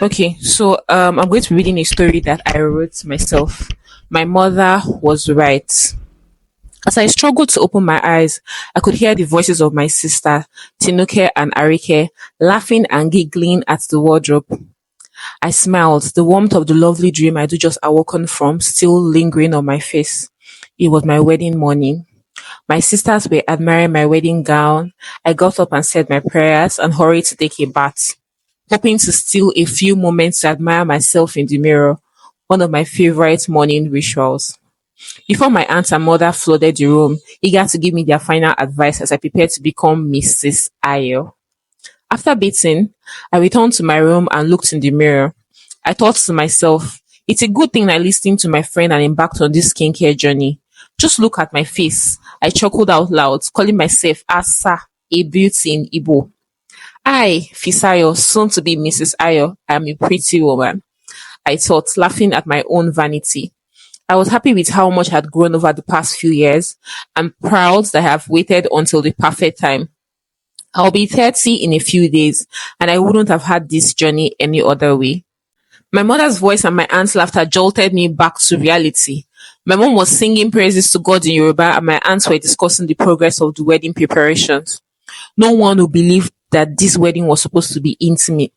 Okay, so I'm going to be reading a story that I wrote myself. My mother was right. As I struggled to open my eyes, I could hear the voices of my sister, Tinuke and Arike, laughing and giggling at the wardrobe. I smiled, the warmth of the lovely dream I do just awoken from still lingering on my face. It was my wedding morning. My sisters were admiring my wedding gown. I got up and said my prayers and hurried to take a bath, hoping to steal a few moments to admire myself in the mirror, one of my favorite morning rituals. Before my aunt and mother flooded the room, eager to give me their final advice as I prepared to become Mrs. Ayo. After bathing, I returned to my room and looked in the mirror. I thought to myself, it's a good thing I listened to my friend and embarked on this skincare journey. Just look at my face. I chuckled out loud, calling myself Asa, a beauty in Igbo. I, Fisayo, soon to be Mrs. Ayo, I am a pretty woman. I thought, laughing at my own vanity. I was happy with how much I had grown over the past few years and proud that I have waited until the perfect time. I'll be 30 in a few days and I wouldn't have had this journey any other way. My mother's voice and my aunt's laughter jolted me back to reality. My mom was singing praises to God in Yoruba and my aunts were discussing the progress of the wedding preparations. No one would believe that this wedding was supposed to be intimate.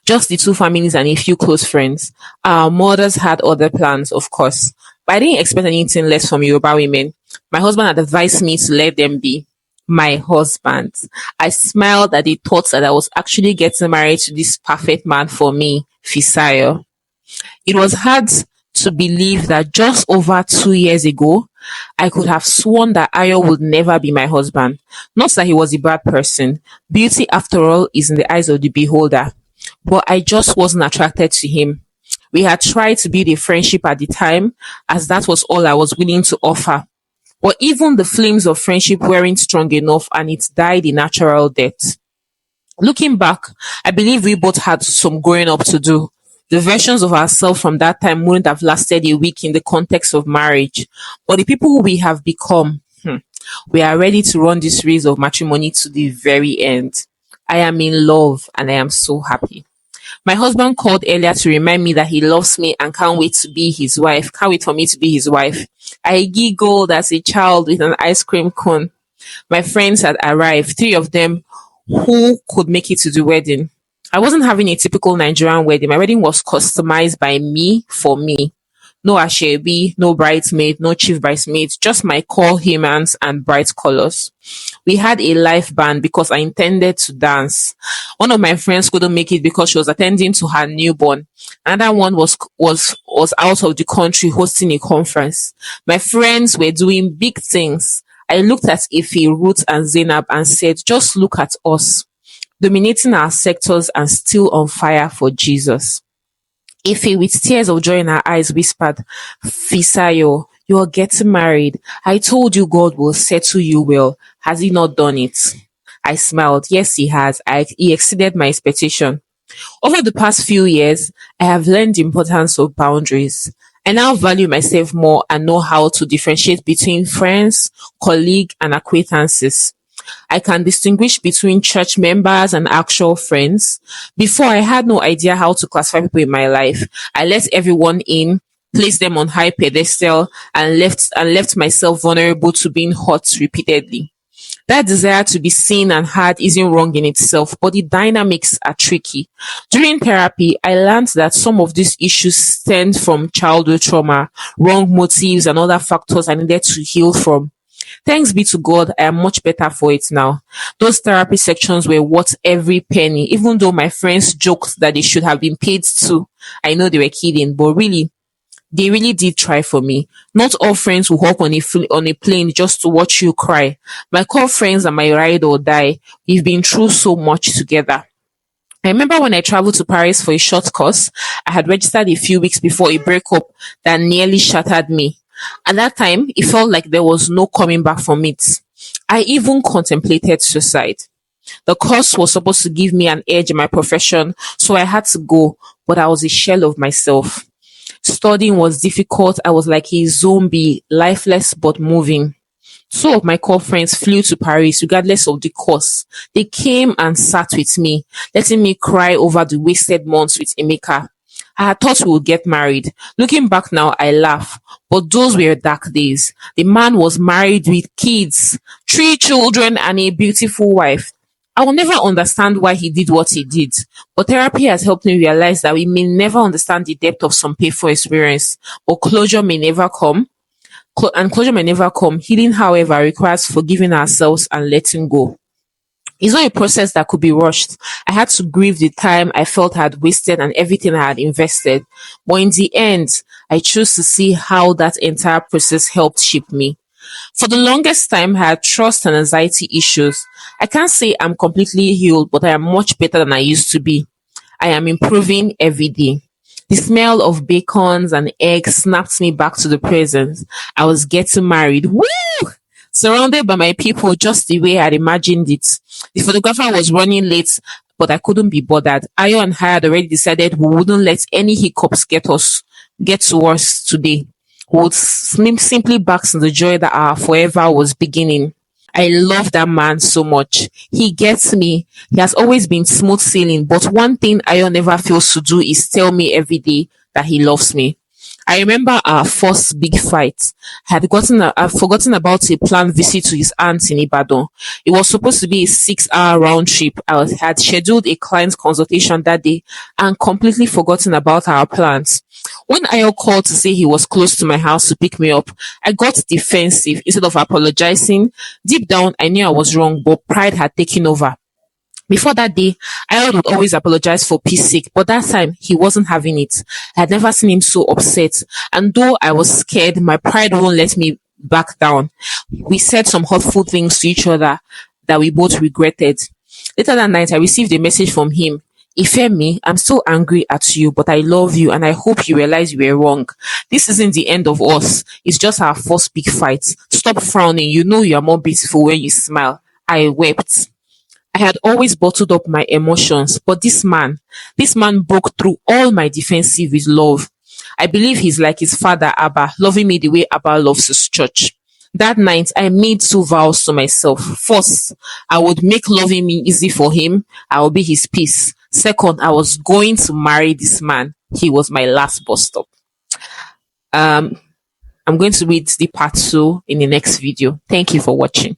Just the two families and a few close friends. Our mothers had other plans, of course, but I didn't expect anything less from Yoruba women. My husband had advised me to let them be my husband. I smiled at the thought that I was actually getting married to this perfect man for me, Fisayo. It was hard to believe that just over 2 years ago, I could have sworn that Ayo would never be my husband. Not that he was a bad person. Beauty, after all, is in the eyes of the beholder. But I just wasn't attracted to him. We had tried to build a friendship at the time, as that was all I was willing to offer. But even the flames of friendship weren't strong enough and it died a natural death. Looking back, I believe we both had some growing up to do. The versions of ourselves from that time wouldn't have lasted a week in the context of marriage. But the people we have become, we are ready to run this race of matrimony to the very end. I am in love and I am so happy. My husband called earlier to remind me that he loves me and can't wait to be his wife. Can't wait for me to be his wife. I giggled as a child with an ice cream cone. My friends had arrived, three of them who could make it to the wedding. I wasn't having a typical Nigerian wedding. My wedding was customized by me for me. No Ashebi, no bridesmaid, no chief bridesmaid, just my call humans and bright colors. We had a live band because I intended to dance. One of my friends couldn't make it because she was attending to her newborn. Another one was out of the country hosting a conference. My friends were doing big things. I looked at Ife, Ruth, and Zainab and said, just look at us, dominating our sectors and still on fire for Jesus. Ife, with tears of joy in her eyes, whispered, Fisayo, you are getting married. I told you God will settle you well. Has he not done it? I smiled. Yes, he has. He exceeded my expectation. Over the past few years, I have learned the importance of boundaries. I now value myself more and know how to differentiate between friends, colleagues, and acquaintances. I can distinguish between church members and actual friends. Before, I had no idea how to classify people in my life. I let everyone in, placed them on high pedestal, and left myself vulnerable to being hurt repeatedly. That desire to be seen and heard isn't wrong in itself, but the dynamics are tricky. During therapy, I learned that some of these issues stem from childhood trauma, wrong motives, and other factors I needed to heal from. Thanks be to God, I am much better for it now. Those therapy sections were worth every penny, even though my friends joked that they should have been paid too. I know they were kidding, but really, they really did try for me. Not all friends will hop on a plane just to watch you cry. My core friends are my ride or die. We've been through so much together. I remember when I traveled to Paris for a short course, I had registered a few weeks before a breakup that nearly shattered me. At that time, it felt like there was no coming back from it. I even contemplated suicide. The course was supposed to give me an edge in my profession, so I had to go, but I was a shell of myself. Studying was difficult. I was like a zombie, lifeless but moving. Two of my core friends flew to Paris regardless of the cost. They came and sat with me, letting me cry over the wasted months with Emeka. I had thought we would get married. Looking back now, I laugh. But those were dark days. The man was married with kids, three children, and a beautiful wife. I will never understand why he did what he did. But therapy has helped me realize that we may never understand the depth of some painful experience, but closure may never come. And closure may never come. Healing, however, requires forgiving ourselves and letting go. It's not a process that could be rushed. I had to grieve the time I felt I had wasted and everything I had invested. But in the end, I chose to see how that entire process helped shape me. For the longest time, I had trust and anxiety issues. I can't say I'm completely healed, but I am much better than I used to be. I am improving every day. The smell of bacons and eggs snapped me back to the present. I was getting married. Woo! Surrounded by my people just the way I'd imagined it. The photographer was running late, but I couldn't be bothered. Ayo and I had already decided we wouldn't let any hiccups get to us today. We would simply bask in the joy that our forever was beginning. I love that man so much. He gets me. He has always been smooth sailing, but one thing Ayo never fails to do is tell me every day that he loves me. I remember our first big fight. I'd forgotten about a planned visit to his aunt in Ibadan. It was supposed to be a 6 hour round trip. Had scheduled a client consultation that day and completely forgotten about our plans. When Ayo called to say he was close to my house to pick me up, I got defensive instead of apologizing. Deep down, I knew I was wrong, but pride had taken over. Before that day, I would always apologize for peace sake, but that time he wasn't having it. I had never seen him so upset. And though I was scared, my pride won't let me back down. We said some hurtful things to each other that we both regretted. Later that night, I received a message from him. Ifemi, I'm still angry at you, but I love you and I hope you realize you were wrong. This isn't the end of us. It's just our first big fight. Stop frowning. You know you are more beautiful when you smile. I wept. I had always bottled up my emotions, but this man broke through all my defensive with love. I believe he's like his father, Abba, loving me the way Abba loves his church. That night, I made two vows to myself. First, I would make loving me easy for him. I will be his peace. Second, I was going to marry this man. He was my last bus stop. Um, I'm going to read the part 2 in the next video. Thank you for watching.